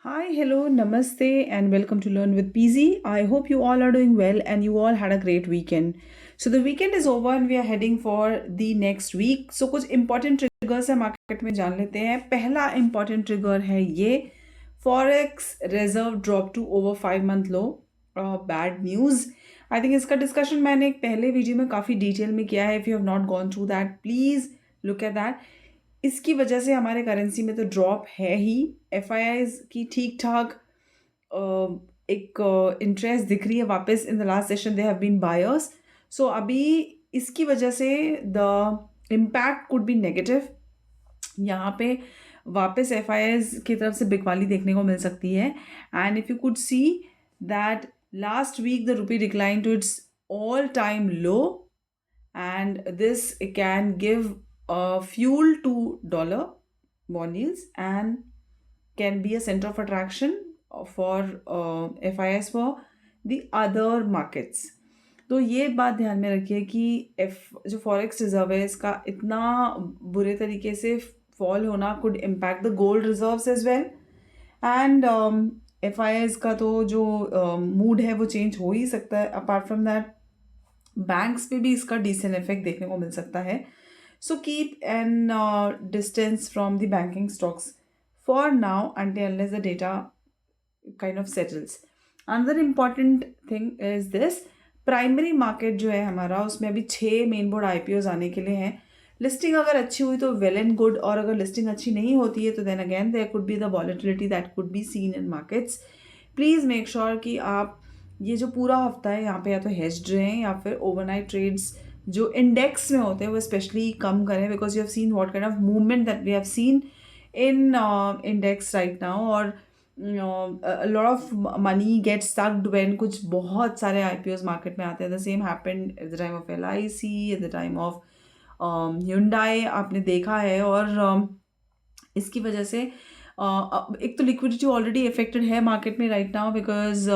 Hi, hello, namaste, and welcome to Learn with PZ. I hope you all are doing well and you all had a great weekend. So the weekend is over and we are heading for the next week. So कुछ important triggers है market में जान लेते हैं. पहला important trigger है ये Forex reserve drop to over 5 month low. Bad news. I think इसका discussion मैंने एक पहले वीडियो में काफ़ी डिटेल में किया है. If you have not gone through that, please look at that. इसकी वजह से हमारे करेंसी में तो ड्रॉप है ही. एफ आई आईज की ठीक ठाक एक इंटरेस्ट दिख रही है वापस. In the last session they have been buyers. So अभी इसकी वजह से the impact could be negative. यहाँ पे वापस एफ आई आईज की तरफ से बिकवाली देखने को मिल सकती है. And if you could see that last week the rupee decline to its all time low, and this can give fuel to dollar bond yields and can be a center of attraction for FIS for the other markets. तो ये बात ध्यान में रखिए कि जो forex reserve है इसका इतना बुरे तरीके से फॉल होना could impact the gold reserves as well. And F I S का तो जो मूड है वो चेंज हो ही सकता है. अपार्ट फ्रॉम दैट बैंक्स पे भी इसका डिसेंट इफेक्ट देखने को मिल सकता है. So keep an distance from the banking stocks for now until unless the data kind of settles. Another important thing is this. Primary market जो है हमारा उसमें अभी 6 मेन बोर्ड आईपीओज आने के लिए हैं. लिस्टिंग अगर अच्छी हुई तो वेल एंड गुड, और अगर लिस्टिंग अच्छी नहीं होती है तो then again there could be the volatility that could be seen in markets. Please make sure कि आप ये जो पूरा हफ्ता है यहाँ पे या तो हेज्ड रहें या फिर ओवरनाइट ट्रेड्स जो इंडेक्स में होते हैं वो स्पेशली कम करें, because you have seen what kind of movement that we have seen in index right now. और lot of money get sucked when कुछ बहुत सारे आईपीओज मार्केट में आते हैं. The same happened at the time of LIC, at the time of Hyundai आपने देखा है. और इसकी वजह से एक तो लिक्विडिटी ऑलरेडी अफेक्टेड है मार्केट में right now, because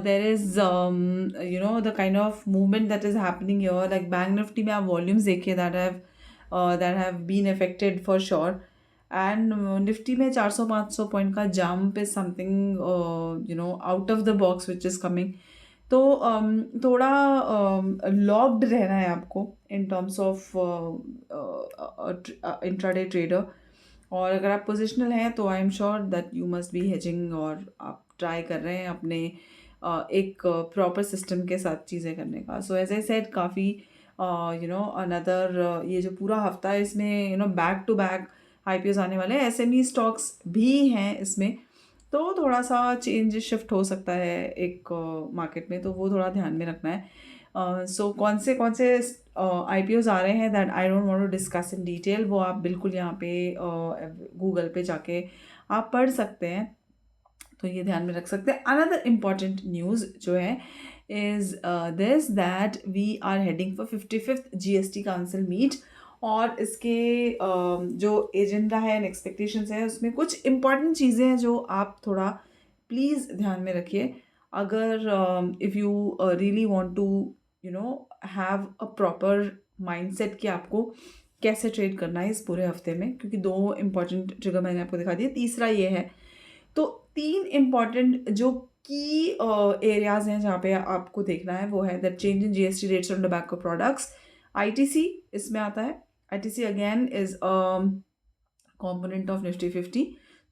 there is the kind of movement that is happening here. Like bank Nifty में आप वॉल्यूम्स देखिए that have been affected for sure. And Nifty में 400-500 पॉइंट का jump is something out of the box which is coming. तो थोड़ा locked रहना है आपको in terms of intraday trader. और अगर आप पोजिशनल हैं तो I am sure that you must be hedging, और आप ट्राई कर रहे हैं अपने एक प्रॉपर सिस्टम के साथ चीज़ें करने का. सो एज आई सेड काफ़ी अनदर ये जो पूरा हफ्ता है इसमें बैक टू बैक आईपीओज आने वाले हैं. SME स्टॉक्स भी हैं इसमें, तो थोड़ा सा चेंज शिफ्ट हो सकता है एक मार्केट में, तो वो थोड़ा ध्यान में रखना है. सो कौन से आईपीओज आ रहे हैं that I don't want to discuss in detail, वो आप बिल्कुल यहाँ पे गूगल पे जाके आप पढ़ सकते हैं, तो ये ध्यान में रख सकते हैं. अनदर इम्पॉर्टेंट न्यूज़ जो है is this that we are heading for 55th GST council meet. और इसके जो एजेंडा है एंड एक्सपेक्टेशंस है उसमें कुछ इम्पॉर्टेंट चीज़ें हैं जो आप थोड़ा प्लीज़ ध्यान में रखिए. अगर if you really want to have a proper mindset कि आपको कैसे ट्रेड करना है इस पूरे हफ्ते में, क्योंकि 2 इम्पॉर्टेंट ट्रिगर मैंने आपको दिखा दिया, तीसरा ये है. तो 3 इम्पॉर्टेंट जो की एरियाज़ हैं जहाँ पे आपको देखना है वो है that change in GST rates on tobacco products. ITC इसमें आता है. ITC again is component of Nifty 50,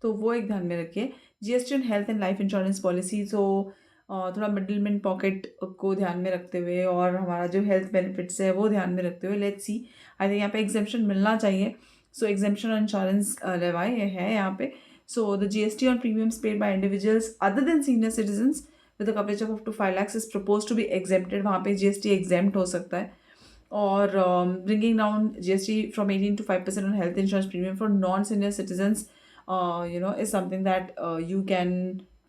तो वो एक ध्यान में रखिए. GST on health and life insurance policy, तो थोड़ा मिडिलमैन पॉकेट को ध्यान में रखते हुए और हमारा जो हेल्थ बेनिफिट्स है वो ध्यान में रखते हुए लेट्स सी. आई थिंक यहाँ पे एग्जेम्पशन मिलना चाहिए. सो एग्जेम्पशन ऑन इंश्योरेंस लेवाई है यहाँ पे. So the GST on premiums paid by individuals other than senior citizens with a coverage of up to 5 lakhs is proposed to be exempted. वहाँ पे GST exempt हो सकता है. और bringing down GST from 18 to 5% on health insurance premium for non-senior citizens is something that you can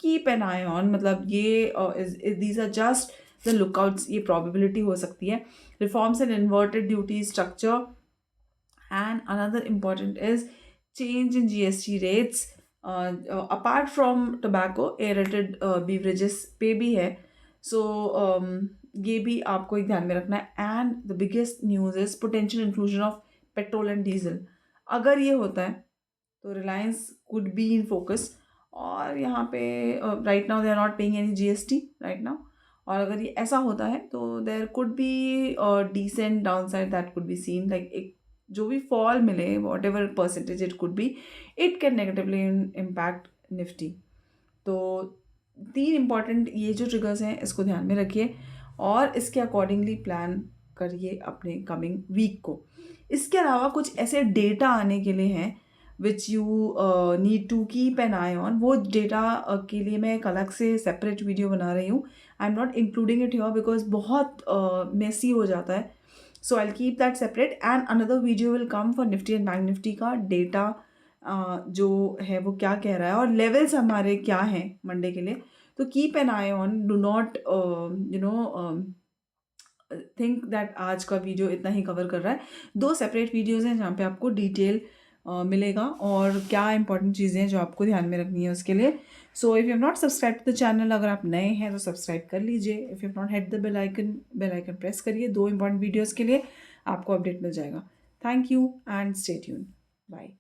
keep an eye on. मतलब ये these are just the lookouts. ये probability हो सकती है. Reforms in inverted duty structure, and another important is change in GST rates. Apart from tobacco aerated beverages पे भी है. सो ये भी आपको एक ध्यान में रखना है. And the biggest news is potential inclusion of petrol and diesel. अगर ये होता है तो Reliance could be in focus. और यहाँ पे right now they are not paying any GST right now. और अगर ये ऐसा होता है तो there could be decent down side that could be seen, like एक जो भी फॉल मिले whatever percentage it could be, it can negatively impact Nifty. तो 3 इम्पॉर्टेंट ये जो ट्रिगर्स हैं इसको ध्यान में रखिए और इसके अकॉर्डिंगली प्लान करिए अपने कमिंग वीक को। इसके अलावा कुछ ऐसे डेटा आने के लिए हैं which you need to keep an eye on. वो डेटा के लिए मैं एक अलग से सेपरेट वीडियो बना रही हूँ। I am not including it here because बहुत मेसी हो जाता है। So I will keep that separate and another video will come for Nifty and bank Nifty का डेटा जो है वो क्या कह रहा है और लेवल्स हमारे क्या हैं मंडे के लिए। तो keep an eye on, do not think that आज का वीडियो इतना ही कवर कर रहा है। 2 सेपरेट वीडियोज़ हैं जहाँ पे आपको डिटेल मिलेगा और क्या इंपॉर्टेंट चीज़ें हैं जो आपको ध्यान में रखनी है उसके लिए। So if you have not subscribe to the channel, अगर आप नए हैं तो सब्सक्राइब कर लीजिए। If you have not hit the bell icon press करिए। 2 इंपॉर्टेंट वीडियोज़ के लिए आपको अपडेट मिल जाएगा। Thank you and stay tuned. Bye.